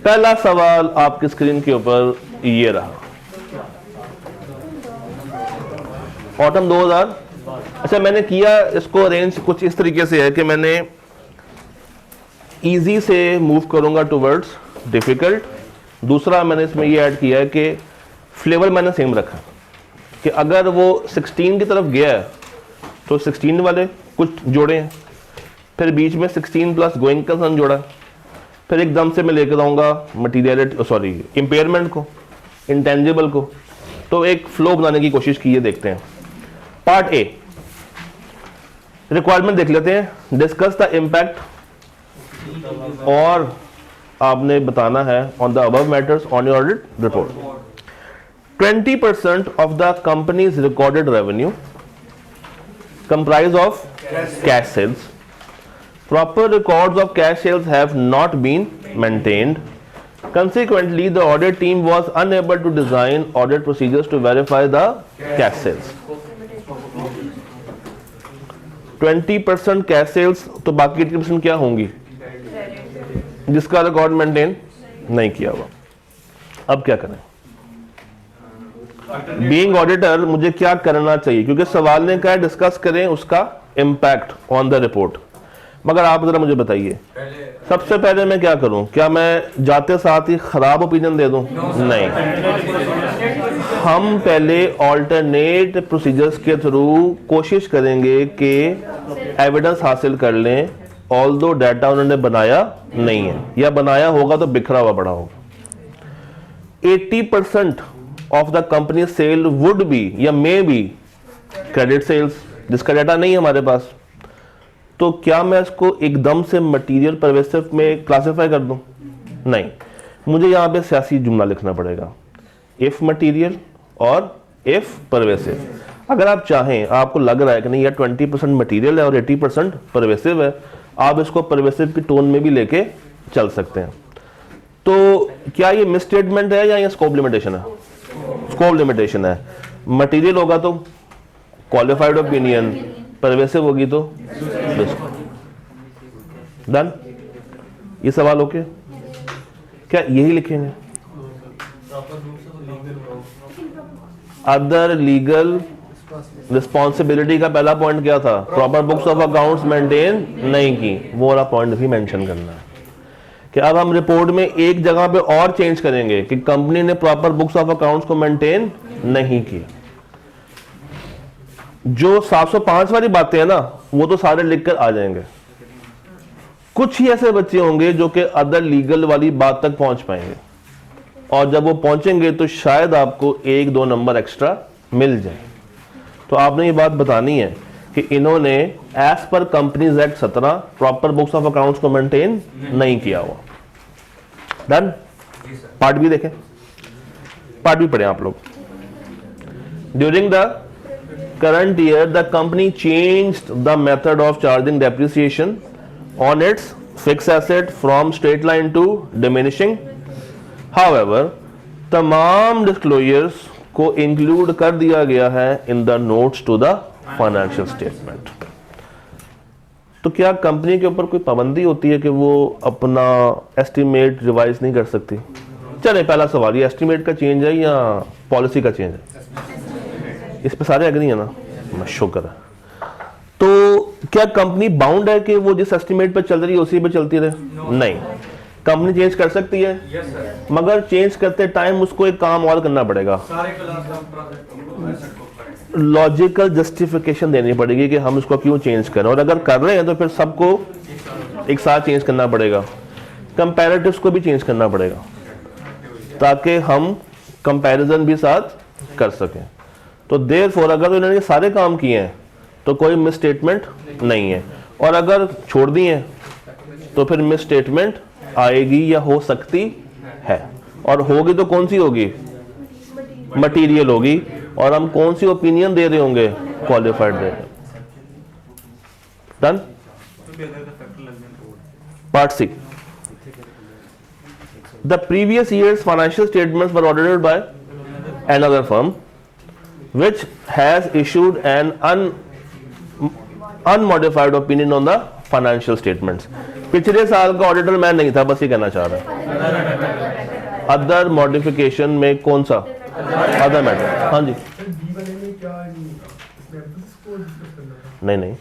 पहला सवाल आपकी स्क्रीन के ऊपर ये रहा, ऑटम 2000। अच्छा, मैंने किया इसको अरेंज कुछ इस तरीके से है कि मैंने इजी से मूव करूंगा टुवर्ड्स डिफिकल्ट। दूसरा मैंने इसमें ये ऐड किया है कि फ्लेवर मैंने सेम रखा कि अगर वो 16 की तरफ गया है तो 16 वाले कुछ जोड़े हैं, फिर बीच में 16 प्लस गोइंग कंसर्न जोड़ा, फिर एकदम से मैं लेकर आऊँगा मटीरियलिटी सॉरी इम्पेयरमेंट को, इंटेंजिबल को। तो एक फ्लो बनाने की कोशिश की है, देखते हैं। पार्ट ए, रिक्वायरमेंट देख लेते हैं। डिस्कस द इम्पैक्ट, और आपने बताना है on the above matters on your audit report. 20% of the companies recorded revenue comprise of cash sales. Proper records of cash sales have not been maintained. Consequently, the audit team was unable to design audit procedures to verify the cash sales. 20% cash sales, तो बाकी 80% क्या होंगी? जिसका record maintain नहीं किया हुआ। अब क्या करें? बीइंग ऑडिटर मुझे क्या करना चाहिए, क्योंकि सवाल ने कहा डिस्कस करें उसका इम्पैक्ट ऑन द रिपोर्ट। मगर आप जरा मुझे बताइए, सबसे पहले मैं क्या करूं? क्या मैं जाते साथ ही खराब ओपिनियन दे दूं? नहीं, हम पहले ऑल्टरनेट प्रोसीजर्स के थ्रू कोशिश करेंगे कि एविडेंस हासिल कर लें, ऑल्दो डाटा उन्होंने बनाया नहीं है या बनाया होगा तो बिखरा हुआ बड़ा होगा। 80% of the company sale would be या मे बी क्रेडिट सेल्स, जिसका डाटा नहीं है हमारे पास। तो क्या मैं इसको एकदम से मटेरियल परवेसिव में क्लासिफाई कर दूं? नहीं, मुझे यहां पे सियासी जुमला लिखना पड़ेगा, इफ मटेरियल और इफ परवेसिव। अगर आप चाहें, आपको लग रहा है कि नहीं यार 20% मटेरियल है और 80% परवेसिव है, आप इसको परवेसिव की टोन में भी लेके चल सकते हैं। तो क्या ये मिसस्टेटमेंट है या ये स्कोप लिमिटेशन है? स्कोप लिमिटेशन है। मटेरियल होगा तो क्वालिफाइड ओपिनियन, परवेसिव होगी तो डन। ये सवाल ओके? क्या यही लिखेंगे? अदर लीगल रिस्पॉन्सिबिलिटी का पहला पॉइंट क्या था? Proper books of accounts maintain नहीं की, वो वाला पॉइंट भी मेंशन करना है कि अब हम रिपोर्ट में एक जगह पे और चेंज करेंगे कि कंपनी ने प्रॉपर बुक्स ऑफ अकाउंट्स को मेंटेन नहीं की। जो 705 वाली बातें हैं ना, वो तो सारे लिखकर आ जाएंगे। कुछ ही ऐसे बच्चे होंगे जो कि अदर लीगल वाली बात तक पहुंच पाएंगे, और जब वो पहुंचेंगे तो शायद आपको 1-2 नंबर एक्स्ट्रा मिल जाए। तो आपने ये बात बतानी है कि इन्होंने एज पर companies act 17 proper books of accounts को मेंटेन नहीं किया हुआ। डन। पार्ट भी देखें, पार्ट भी पढ़ें आप लोग। During the current year the company changed the method of charging depreciation on its fixed asset from straight line to diminishing. However, तमाम disclosures को include कर दिया गया है in the notes to the financial statement. तो क्या company के ऊपर कोई पाबंदी होती है कि वो अपना एस्टिमेट रिवाइज नहीं कर सकती? चले, पहला सवाल, ये एस्टिमेट का चेंज है या पॉलिसी का चेंज है? इस पे सारे एग्री है ना? शुक्र है। तो क्या कंपनी बाउंड है कि वो जिस एस्टिमेट पे चल रही है उसी पे चलती रहे? नहीं, कंपनी चेंज कर सकती है, मगर चेंज करते टाइम उसको एक काम और करना पड़ेगा, लॉजिकल जस्टिफिकेशन देनी पड़ेगी कि हम इसको क्यों चेंज करें, और अगर कर रहे हैं तो फिर सबको एक साथ चेंज करना पड़ेगा। कंपैरेटिव्स को भी चेंज करना पड़ेगा ताकि हम कंपैरिजन भी साथ कर सकें। तो देयरफॉर अगर इन्होंने सारे काम किए हैं तो कोई मिस स्टेटमेंट नहीं है, और अगर छोड़ दिए तो फिर मिस स्टेटमेंट आएगी या हो सकती है, और होगी तो कौन सी होगी? मटेरियल होगी, और हम कौन सी ओपिनियन दे रहे होंगे? क्वालिफाइड दे रहे। Done. Part C, the previous years financial statements were audited by another firm which has issued an unmodified opinion on the financial statements. पिछले साल का ऑडिटर मैं नहीं था, बस ये कहना चाह रहा है। अदर मॉडिफिकेशन में कौन सा अदर मैटर? हाँ जी, नहीं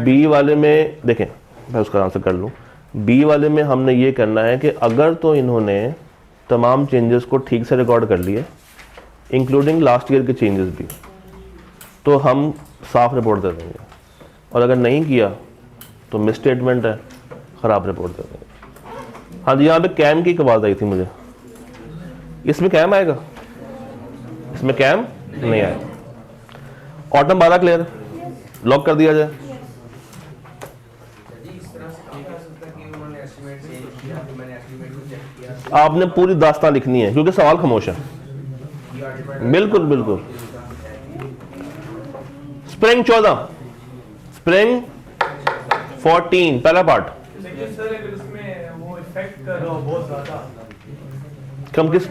बी वाले में देखें, मैं उसका आंसर कर लूँ। बी वाले में हमने ये करना है कि अगर तो इन्होंने तमाम चेंजेस को ठीक से रिकॉर्ड कर लिए, इंक्लूडिंग लास्ट ईयर के चेंजेस भी, तो हम साफ रिपोर्ट दे देंगे, और अगर नहीं किया तो मिस स्टेटमेंट है, ख़राब रिपोर्ट दे देंगे। हाँ जी, यहाँ पे कैम की एक आवाज़ आई थी मुझे, इसमें कैम आएगा? इसमें कैम नहीं आएगा। ऑटम 12 क्लियर, लॉक कर दिया जाए। आपने पूरी दास्तान लिखनी है क्योंकि सवाल खामोश है। बिल्कुल बिल्कुल। स्प्रिंग 14, स्प्रिंग 14 पहला पार्ट। कम किस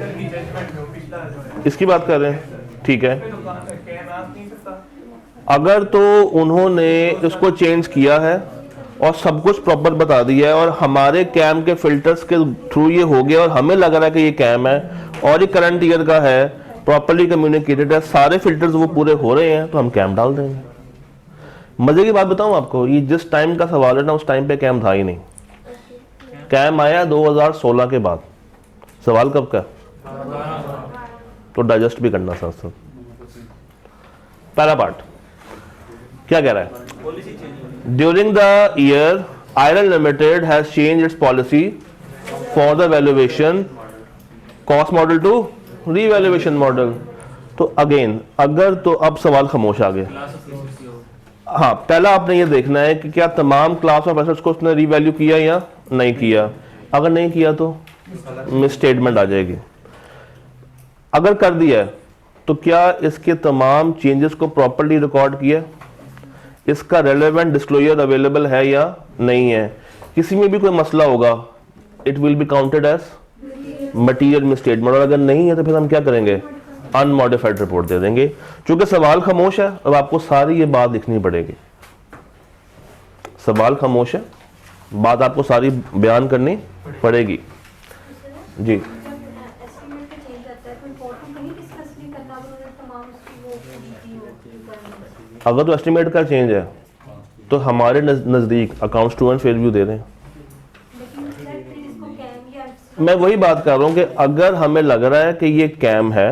इसकी बात कर रहे हैं? ठीक है, अगर तो उन्होंने इसको चेंज किया है और सब कुछ प्रॉपर बता दिया है और हमारे कैम के फिल्टर्स के थ्रू ये हो गया और हमें लग रहा है कि ये कैम है और ये करंट ईयर का है, प्रॉपर्ली कम्युनिकेटेड है, सारे फिल्टर्स वो पूरे हो रहे हैं, तो हम कैम डाल देंगे। मजे की बात बताऊं आपको, ये जिस टाइम का सवाल है ना, उस टाइम पे कैम था ही नहीं। कैम आया 2016 के बाद। सवाल कब का? तो डाइजेस्ट भी करना साथ साथ। पहला पार्ट क्या कह रहा है? During the year Iron Limited has change its policy for the valuation cost model to revaluation model. तो अगेन अगर तो अब सवाल खामोश आ गया। हाँ, पहला आपने ये देखना है कि क्या तमाम क्लास ऑफ एसेट्स को उसने रीवैल्यू किया या नहीं किया। अगर नहीं किया तो मिस स्टेटमेंट आ जाएगी। अगर कर दिया है तो क्या इसके तमाम चेंजेस को प्रॉपर्ली रिकॉर्ड किया, इसका रेलेवेंट डिस्क्लोजर अवेलेबल है या नहीं है। किसी में भी कोई मसला होगा, it will be counted as material misstatement, और अगर नहीं है तो फिर हम क्या करेंगे? अनमॉडिफाइड रिपोर्ट दे देंगे। क्योंकि सवाल खामोश है, अब आपको सारी ये बात लिखनी पड़ेगी। सवाल खामोश है, बात आपको सारी बयान करनी पड़ेगी। जी, अगर तो एस्टिमेट का चेंज है तो हमारे नज़दीक accounts true and fair view दे दें। मैं वही बात कर रहा हूँ कि अगर हमें लग रहा है कि ये कैम है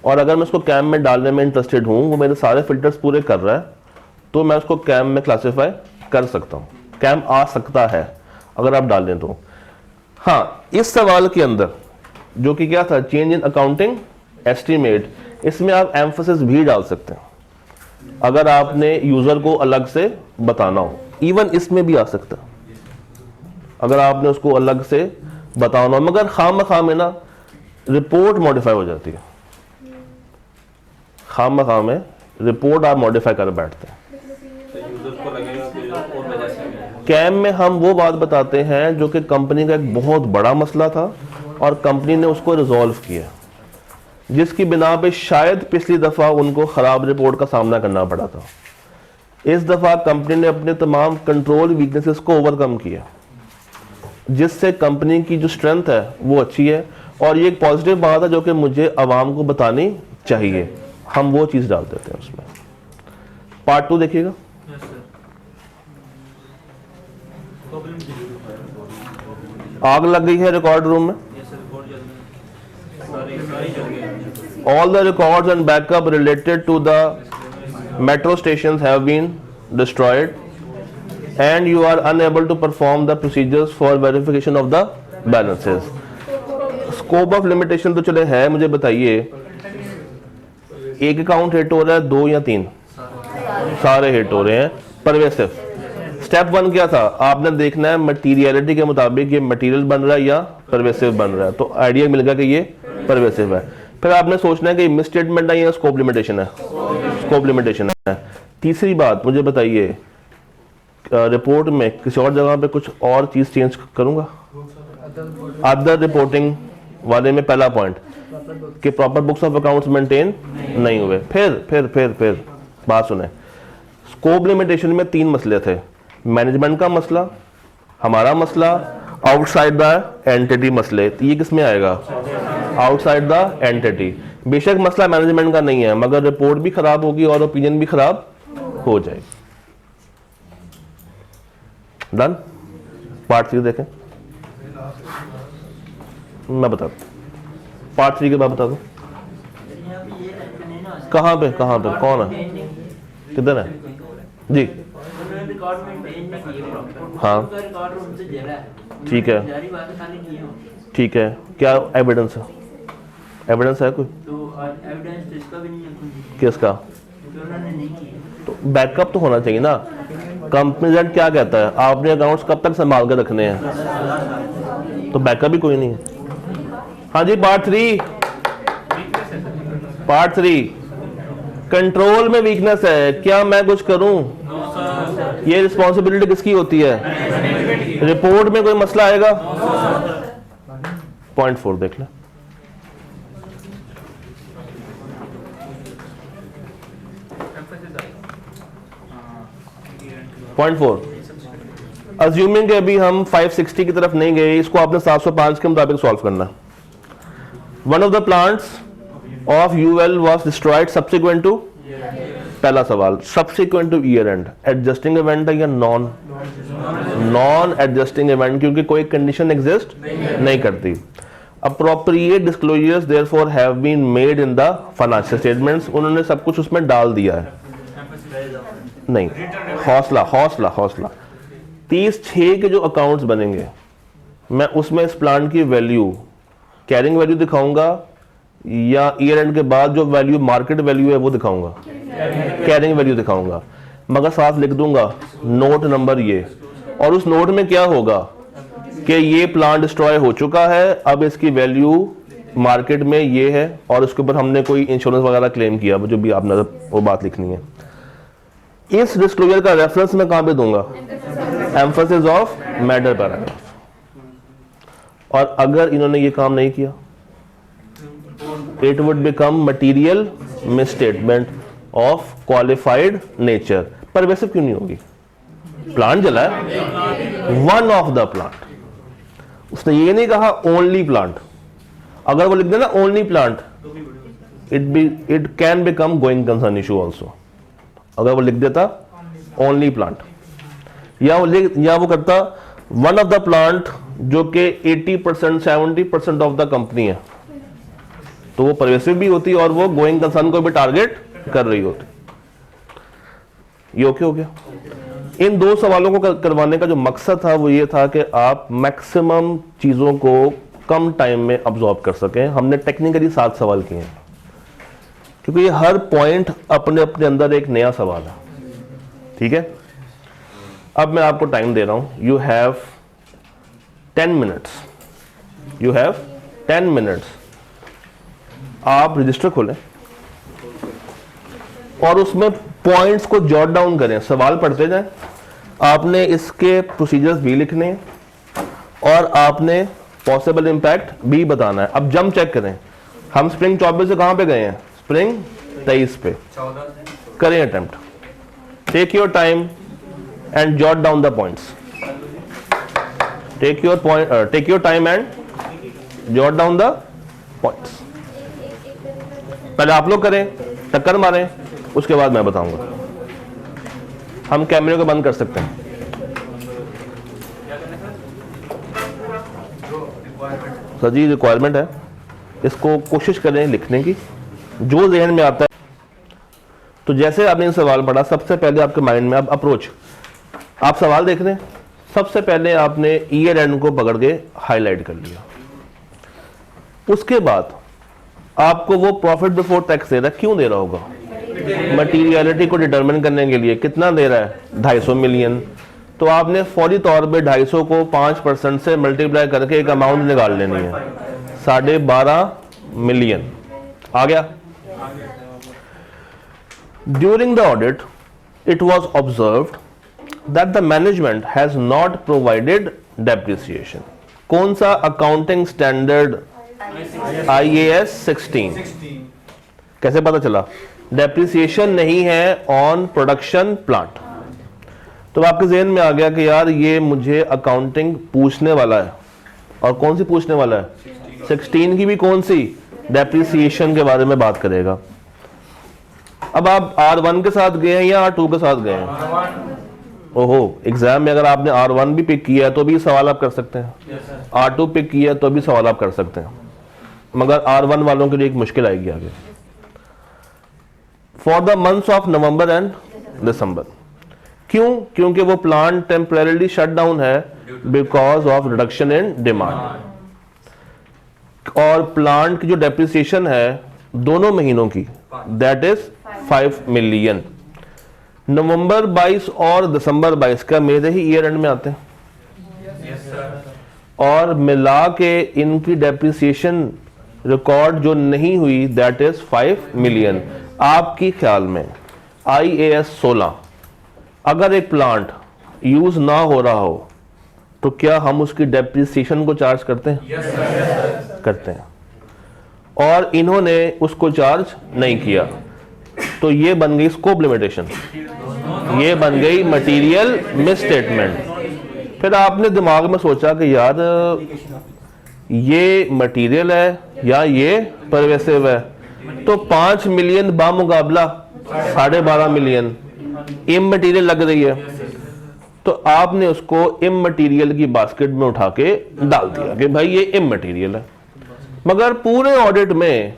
और अगर मैं उसको कैम में डालने में इंटरेस्टेड हूँ, वो मेरे सारे फिल्टर्स पूरे कर रहा है, तो मैं उसको कैम में क्लासिफाई कर सकता हूँ। कैम आ सकता है अगर आप डाल दें तो। हाँ, इस सवाल के अंदर जो कि क्या था, चेंज इन अकाउंटिंग एस्टीमेट, इसमें आप एम्फसिस भी डाल सकते हैं अगर आपने यूजर को अलग से बताना हो। इवन इसमें भी आ सकता है अगर आपने उसको अलग से बताना हो, मगर खाम-ख़ा में ना रिपोर्ट मॉडिफाई हो जाती है। खाम-ख़ा में रिपोर्ट आप मॉडिफाई कर बैठते हैं। कैम में हम वो बात बताते हैं जो कि कंपनी का एक बहुत बड़ा मसला था और कंपनी ने उसको रिजॉल्व किया, जिसकी बिना पे शायद पिछली दफ़ा उनको ख़राब रिपोर्ट का सामना करना पड़ा था। इस दफ़ा कंपनी ने अपने तमाम कंट्रोल वीकनेसेस को ओवरकम किया, जिससे कंपनी की जो स्ट्रेंथ है वो अच्छी है। और ये एक पॉजिटिव बात है जो कि मुझे आवाम को बतानी चाहिए। हम वो चीज़ डाल देते हैं उसमें। पार्ट 2 देखिएगा। आग लग गई है रिकॉर्ड रूम में। All the records and backup related to the metro stations have been destroyed and you are unable to perform the procedures for verification of the balances. Scope of limitation तो चले है, मुझे बताइए एक account hit हो रहा है, 2 या 3? सारे हिट हो रहे हैं। परवेसिव। स्टेप 1 क्या था? आपने देखना है मटीरियलिटी के मुताबिक ये मटीरियल बन रहा है या परवेसिव बन रहा है, तो आइडिया मिल गया कि ये परवेसिव है। फिर आपने सोचना है कि मिस स्टेटमेंट है या स्कोप लिमिटेशन है। स्कोप लिमिटेशन है। तीसरी बात मुझे बताइए, रिपोर्ट में किसी और जगह पे कुछ और चीज चेंज करूंगा? अदर रिपोर्टिंग वाले में पहला पॉइंट कि proper books of accounts maintain नहीं हुए। फिर बात सुने, स्कोप लिमिटेशन में 3 मसले थे। मैनेजमेंट का मसला, हमारा मसला, आउटसाइड द एंटिटी मसले, तो ये किस में आएगा? Outside the entity. बेशक मसला मैनेजमेंट का नहीं है, मगर रिपोर्ट भी खराब होगी और ओपिनियन भी खराब हो जाएगी। डन। पार्ट 3 देखें, मैं बता दूं पार्ट 3 के बाद बता दूं। कहाँ पे कौन है, किधर है जी? हाँ ठीक है, ठीक है, क्या एविडेंस है? एविडेंस है कोई? किसका? तो बैकअप तो होना चाहिए ना। कंपनी जेड क्या कहता है, आपने अकाउंट्स कब तक संभाल के रखने हैं? तो बैकअप भी कोई नहीं है। हाँ जी, पार्ट 3 कंट्रोल में वीकनेस है। क्या मैं कुछ करूं? ये रिस्पॉन्सिबिलिटी किसकी होती है? रिपोर्ट में कोई मसला आएगा? पॉइंट 4 देख ले। पॉइंट 4, अज्यूमिंग कि अभी हम 560 की तरफ नहीं गए, इसको आपने 705 के मुताबिक सॉल्व करना। One of the plants of UL was destroyed subsequent to, पहला सवाल subsequent to year end, adjusting event है या नॉन एडजस्टिंग इवेंट? क्योंकि कोई कंडीशन एग्जिस्ट नहीं करती। Appropriate disclosures therefore have been made in the financial statements, उन्होंने सब कुछ उसमें डाल दिया है। नहीं, हौसला 30/6 के जो अकाउंट्स बनेंगे, मैं उसमें इस प्लांट की वैल्यू, कैरिंग वैल्यू दिखाऊंगा या ईयर एंड के बाद जो वैल्यू मार्केट वैल्यू है वो दिखाऊंगा? कैरिंग वैल्यू दिखाऊंगा, मगर साथ लिख दूंगा नोट नंबर ये। और उस नोट में क्या होगा कि ये प्लांट डिस्ट्रॉय हो चुका है, अब इसकी वैल्यू मार्केट में ये है और उसके ऊपर हमने कोई इंश्योरेंस वगैरह क्लेम किया, जो भी आपने वो बात लिखनी है। इस डिस्क्लोजर का रेफरेंस मैं कहां पे दूंगा? Emphasis of matter paragraph. और अगर इन्होंने ये काम नहीं किया, it would become material misstatement of qualified nature. Pervasive क्यों नहीं होगी? प्लांट जला है, वन ऑफ द प्लांट। उसने ये नहीं कहा ओनली प्लांट। अगर वो लिख देना only plant, it can become going concern issue also. अगर वो लिख देता ओनली प्लांट, या वो करता वन ऑफ द प्लांट, जो कि 80% 70% ऑफ द कंपनी है, तो वो परवेसिव भी होती और वो गोइंग कंसर्न को भी टारगेट कर रही होती। ये ओके हो गया। इन दो सवालों को करवाने का जो मकसद था वो ये था कि आप मैक्सिमम चीजों को कम टाइम में अब्सॉर्ब कर सकें। हमने टेक्निकली 7 सवाल किए हैं, क्योंकि ये हर पॉइंट अपने अपने अंदर एक नया सवाल है। ठीक है, अब मैं आपको टाइम दे रहा हूं। You have 10 minutes. आप रजिस्टर खोलें और उसमें पॉइंट्स को जॉट डाउन करें, सवाल पढ़ते जाएं। आपने इसके प्रोसीजर्स भी लिखने हैं और आपने पॉसिबल इंपैक्ट भी बताना है। अब जंप चेक करें, हम स्प्रिंग 24 से कहां पे गए हैं? स्प्रिंग 23 पे। करें attempt, take your time and jot down the points. Take your time and jot down the points. पहले आप लोग करें, टक्कर मारें, उसके बाद मैं बताऊंगा। हम कैमरे को बंद कर सकते हैं। सर जी, रिक्वायरमेंट है, इसको कोशिश करें लिखने की, जो ज़हन में आता है। तो जैसे आपने सवाल पढ़ा, सबसे पहले आपके माइंड में अब अप्रोच, आप सवाल देख रहे हैं, सबसे पहले आपने ईयर एंड को पकड़ के हाईलाइट कर लिया। उसके बाद आपको वो प्रॉफिट बिफोर टैक्स दे रहा है, क्यों दे रहा होगा? मटीरियलिटी को डिटरमिन करने के लिए। कितना दे रहा है? 250 मिलियन। तो आपने फौरी तौर पे 250 को 5% से मल्टीप्लाई करके एक अमाउंट निकाल लेनी है, 12.5 मिलियन। आ गया? During the audit it was observed that the management has not provided depreciation. कौन सा अकाउंटिंग स्टैंडर्ड? IAS 16। कैसे पता चला? डेप्रिसिएशन नहीं है ऑन प्रोडक्शन प्लांट। तो आपके जहन में आ गया कि यार ये मुझे अकाउंटिंग पूछने वाला है, और कौन सी पूछने वाला है? 16 की भी कौन सी? डेप्रिसिएशन के बारे में बात करेगा। अब आप R1 के साथ गए हैं या R2 के साथ गए हैं? ओहो, एग्जाम में अगर आपने R1 भी पिक किया है तो भी सवाल आप कर सकते हैं, R2 पिक किया है तो भी सवाल आप कर सकते हैं, मगर R1 वालों के लिए एक मुश्किल आएगी आगे। For the months of November and December, क्यों? क्योंकि वो प्लांट टेम्परेली शट डाउन है because of reduction in demand, और प्लांट की जो डेप्रिसिएशन है दोनों महीनों की, दैट इज 5 मिलियन। नवंबर 22 और दिसंबर 22 का मेरे ही ईयर एंड में आते हैं, और मिला के इनकी डेप्रिसिएशन रिकॉर्ड जो नहीं हुई दैट इज 5 मिलियन। आपकी ख्याल में IAS 16, अगर एक प्लांट यूज ना हो रहा हो तो क्या हम उसकी डेप्रिसिएशन को चार्ज करते हैं? करते हैं, और इन्होंने उसको चार्ज नहीं किया, तो ये बन गई स्कोप लिमिटेशन, ये बन गई मटेरियल मिसस्टेटमेंट। फिर आपने दिमाग में सोचा कि यार ये मटेरियल है या ये परवेसिव है, तो 5 मिलियन बामुकाबला 12.5 मिलियन इममटेरियल लग रही है, तो आपने उसको इममटेरियल की बास्केट में उठा के डाल दिया कि भाई ये इममटेरियल है। मगर पूरे ऑडिट में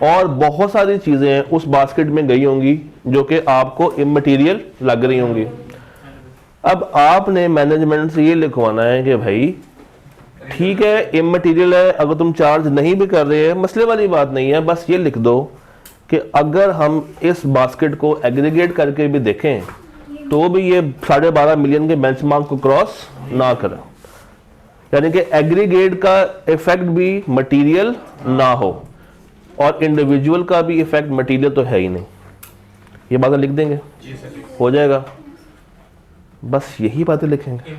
और बहुत सारी चीजें उस बास्केट में गई होंगी जो कि आपको इममटेरियल लग रही होंगी। अब आपने मैनेजमेंट से ये लिखवाना है कि भाई ठीक है इममटेरियल है, अगर तुम चार्ज नहीं भी कर रहे हैं मसले वाली बात नहीं है, बस ये लिख दो कि अगर हम इस बास्केट को एग्रीगेट करके भी देखें तो भी ये 12.5 मिलियन के बेंचमार्क को क्रॉस ना करें, यानी कि एग्रीगेट का इफेक्ट भी मटेरियल ना हो और इंडिविजुअल का भी इफेक्ट मटेरियल तो है ही नहीं। ये बातें लिख देंगे, हो जाएगा, बस यही बातें लिखेंगे।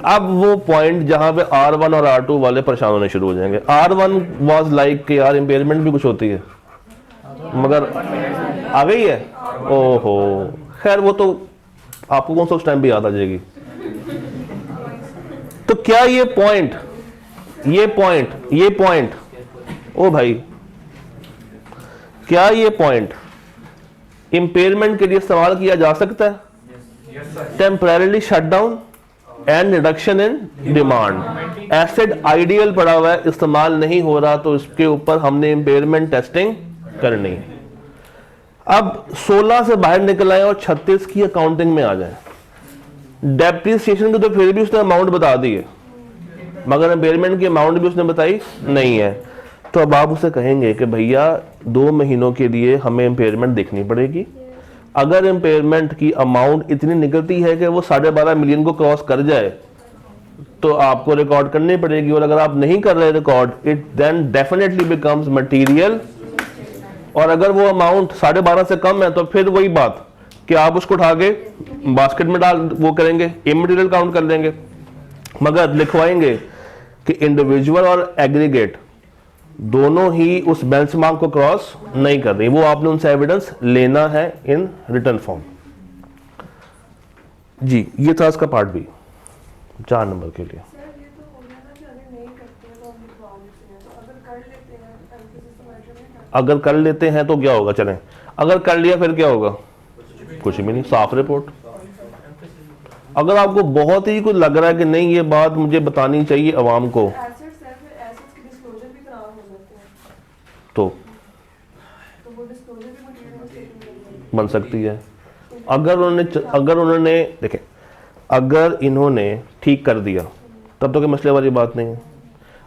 अब वो पॉइंट जहां पे R1 और R2 वाले परेशान होने शुरू हो जाएंगे। R1 वाज लाइक कि यार इंपेयरमेंट भी कुछ होती है, मगर आ गई है, ओहो खैर वो तो आपको कौन सा उस टाइम भी याद आ जाएगी। तो क्या ये पॉइंट ओ भाई, क्या ये पॉइंट इंपेयरमेंट के लिए इस्तेमाल किया जा सकता है? Temporarily shut down and reduction in demand, acid ideal पड़ा हुआ है, इस्तेमाल नहीं हो रहा, तो इसके ऊपर हमने इंपेयरमेंट टेस्टिंग करनी है। अब 16 से बाहर निकल आए और 36 की अकाउंटिंग में आ जाए। डेप्रिसिएशन की तो फिर भी उसने अमाउंट बता दी है, मगर इंपेयरमेंट की अमाउंट भी उसने बताई नहीं है, तो अब आप उसे कहेंगे कि भैया 2 महीनों के लिए हमें इंपेयरमेंट देखनी पड़ेगी। अगर इंपेयरमेंट की अमाउंट इतनी निकलती है कि वो 12.5 मिलियन को क्रॉस कर जाए तो आपको रिकॉर्ड करनी पड़ेगी, और अगर आप नहीं कर रहे record, it then definitely becomes material. और अगर वो अमाउंट 12.5 से कम है तो फिर वही बात कि आप उसको उठा के बास्केट में डाल वो करेंगे, इममटेरियल काउंट कर लेंगे, मगर लिखवाएंगे कि इंडिविजुअल और एग्रीगेट दोनों ही उस बेंचमार्क को क्रॉस नहीं कर रही। वो आपने उनसे एविडेंस लेना है इन रिटर्न फॉर्म। जी ये था इसका पार्ट बी 4 नंबर के लिए। अगर कर लेते हैं तो क्या होगा? चलें, अगर कर लिया फिर क्या होगा? कुछ भी नहीं, साफ रिपोर्ट। अगर आपको बहुत ही कुछ लग रहा है कि नहीं ये बात मुझे बतानी चाहिए अवाम को, तो बन सकती है। अगर उन्होंने देखें, अगर इन्होंने ठीक कर दिया तब तो कोई मसले वाली बात नहीं है।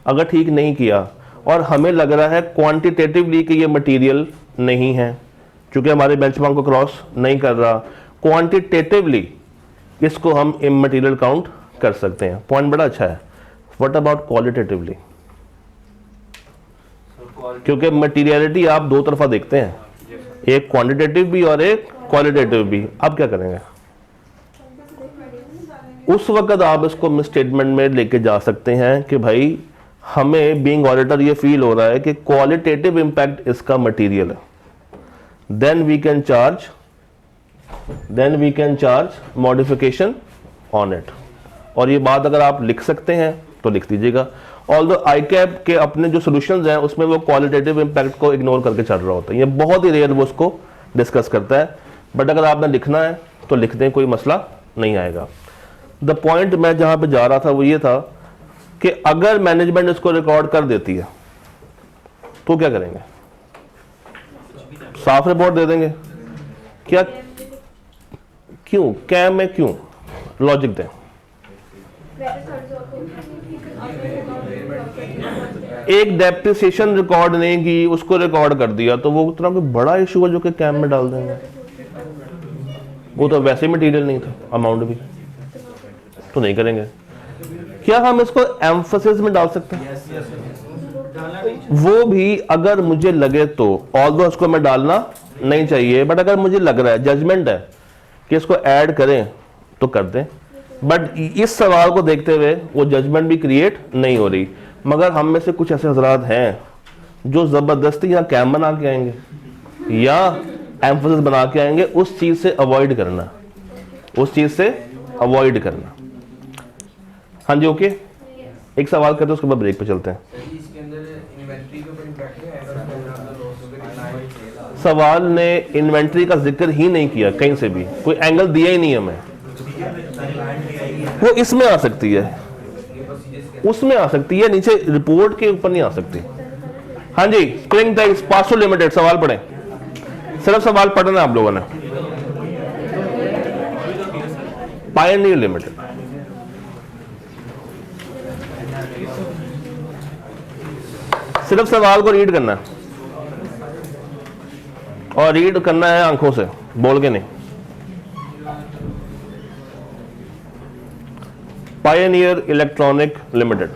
अगर ठीक नहीं किया और हमें लग रहा है क्वांटिटेटिवली कि ये मटेरियल नहीं है, क्योंकि हमारे बेंचमार्क को क्रॉस नहीं कर रहा, क्वांटिटेटिवली इसको हम इममटेरियल काउंट कर सकते हैं। पॉइंट बड़ा अच्छा है। What about qualitatively? क्योंकि मटेरियलिटी आप दो तरफा देखते हैं, एक क्वांटिटेटिव भी और एक क्वालिटेटिव भी। अब क्या करेंगे? उस वक्त आप इसको मिसस्टेटमेंट में लेके जा सकते हैं कि भाई हमें बीइंग ऑडिटर ये फील हो रहा है कि क्वालिटेटिव इंपैक्ट इसका मटेरियल है, then we can charge then we can charge modification on it. और ये बात अगर आप लिख सकते हैं तो लिख दीजिएगा। ऑल्दो ICAP के अपने जो सॉल्यूशंस हैं उसमें वो क्वालिटेटिव इम्पैक्ट को इग्नोर करके चल रहा होता है, ये बहुत ही रेयर वो उसको डिस्कस करता है। बट अगर आपने लिखना है तो लिख दें, कोई मसला नहीं आएगा। द पॉइंट मैं जहाँ पे जा रहा था वो ये था कि अगर मैनेजमेंट इसको रिकॉर्ड कर देती है तो क्या करेंगे? साफ रिपोर्ट दे देंगे क्या? क्यों कैम में क्यों? लॉजिक दें। एक डेप्रिसिएशन रिकॉर्ड नहीं की, उसको रिकॉर्ड कर दिया तो वो उतना कोई बड़ा इशू है जो कि कैम में डाल देंगे? वो तो वैसे मटेरियल नहीं था, अमाउंट भी तो नहीं करेंगे। क्या हम इसको एम्फसिस में डाल सकते हैं? वो भी अगर मुझे लगे तो, ऑल्दो उसको मैं डालना नहीं चाहिए, बट अगर मुझे लग रहा है, जजमेंट है कि इसको ऐड करें तो कर दें। बट इस सवाल को देखते हुए वो जजमेंट भी क्रिएट नहीं हो रही। मगर हम में से कुछ ऐसे हजरात हैं जो जबरदस्ती या कैम बना के आएंगे या एम्फसिस बना के आएंगे। उस चीज से अवॉइड करना, उस चीज से अवॉइड करना। हाँ जी, ओके। एक सवाल करते हैं उसके बाद ब्रेक पे चलते हैं। सवाल ने इन्वेंट्री का जिक्र ही नहीं किया, कहीं से भी कोई एंगल दिया ही नहीं हमें। वो इसमें आ सकती है, उसमें आ सकती है, नीचे रिपोर्ट के ऊपर नहीं आ सकती। हाँ जी, स्प्रिंग टाइल्स 500 लिमिटेड, सवाल पढ़ें। सिर्फ सवाल पढ़ना है आप लोगों ने। पायनियर लिमिटेड, सिर्फ सवाल को रीड करना है और रीड करना है आंखों से, बोल के नहीं। Pioneer electronic limited,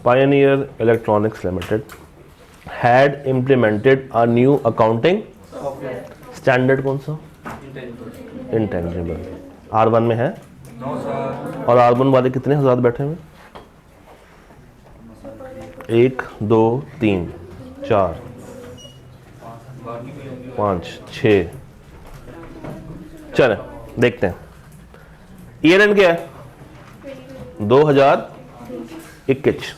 Pioneer Electronics Limited had implemented a new accounting standard। कौन सा? Intangible। R1 में है और R1 वाले कितने हज़ार बैठे हुए? 1 2 3 4 5 6। चलें देखते हैं। ईयर एंड क्या है? 2021।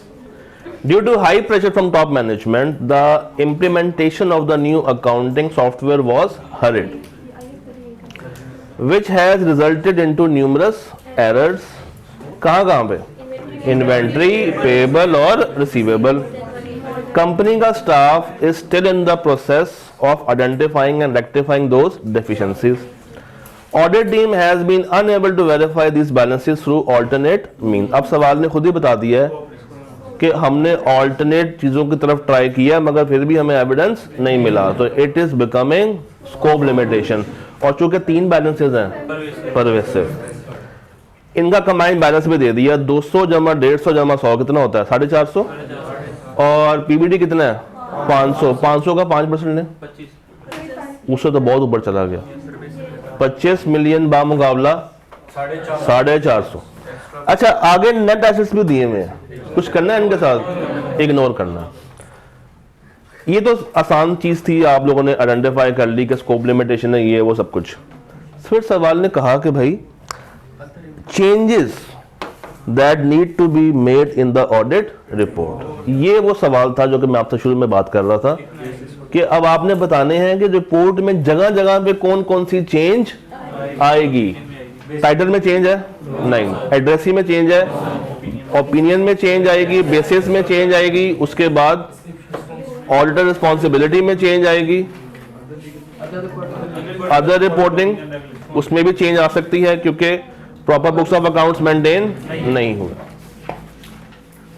Due to high pressure from top management, the implementation of the new accounting software was hurried, which has resulted into numerous errors। कहाँ पे? Inventory, payable और receivable। Company का staff is still in the process of identifying and rectifying those deficiencies। Audit team has been unable to verify these balances through alternate means। अब सवाल ने खुद ही बता दिया है कि हमने ऑल्टरनेट चीज़ों की तरफ ट्राई किया मगर फिर भी हमें एविडेंस नहीं मिला, तो it is becoming scope limitation. और चूंकि 3 बैलेंसेज हैं परवेसिव, इनका कंबाइंड बैलेंस भी दे दिया। 200 जमा 150 जमा 100 कितना होता है? 450। और पीबीडी कितना है? 500। 500 का 5% लें, उससे तो बहुत ऊपर चला गया। 25 मिलियन बामुकाबला 450। अच्छा, आगे नेट एसेट्स भी दिए हुए हैं, कुछ करना है इनके साथ? इग्नोर करना। ये तो आसान चीज थी, आप लोगों ने आइडेंटिफाई कर ली कि स्कोप लिमिटेशन है, ये वो सब कुछ। फिर सवाल ने कहा कि भाई changes that need to be made in the audit report. ये वो सवाल था जो कि मैं आपसे शुरू में बात कर रहा था कि अब आपने बताने हैं कि रिपोर्ट में जगह जगह पे कौन कौन सी चेंज आएगी। टाइटल में चेंज है? नहीं। एड्रेसी में चेंज है? ओपिनियन में चेंज आएगी, बेसिस में चेंज आएगी, उसके बाद ऑडिटर रिस्पॉन्सिबिलिटी में चेंज आएगी, अदर रिपोर्टिंग उसमें भी चेंज आ सकती है क्योंकि proper books of accounts maintain नहीं हुआ।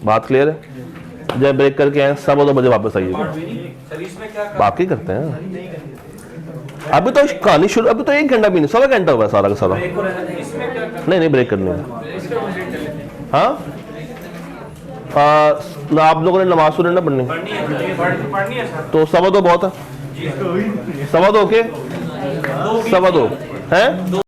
बात क्लियर है? जब ब्रेक करके आए 2:15 वापस आइए। सर इसमें क्या बाकी करते हैं अभी तो कहानी शुरू, अभी तो 1 घंटा भी नहीं, 1.25 घंटा हुआ है सारा का सारा। इसमें क्या नहीं ब्रेक करनी है। हाँ आप लोगों ने नमाज सुनना पढ़नी पढ़नी है सर? तो 2:15 बहुत है। 2:15 ओके, 2:15 है।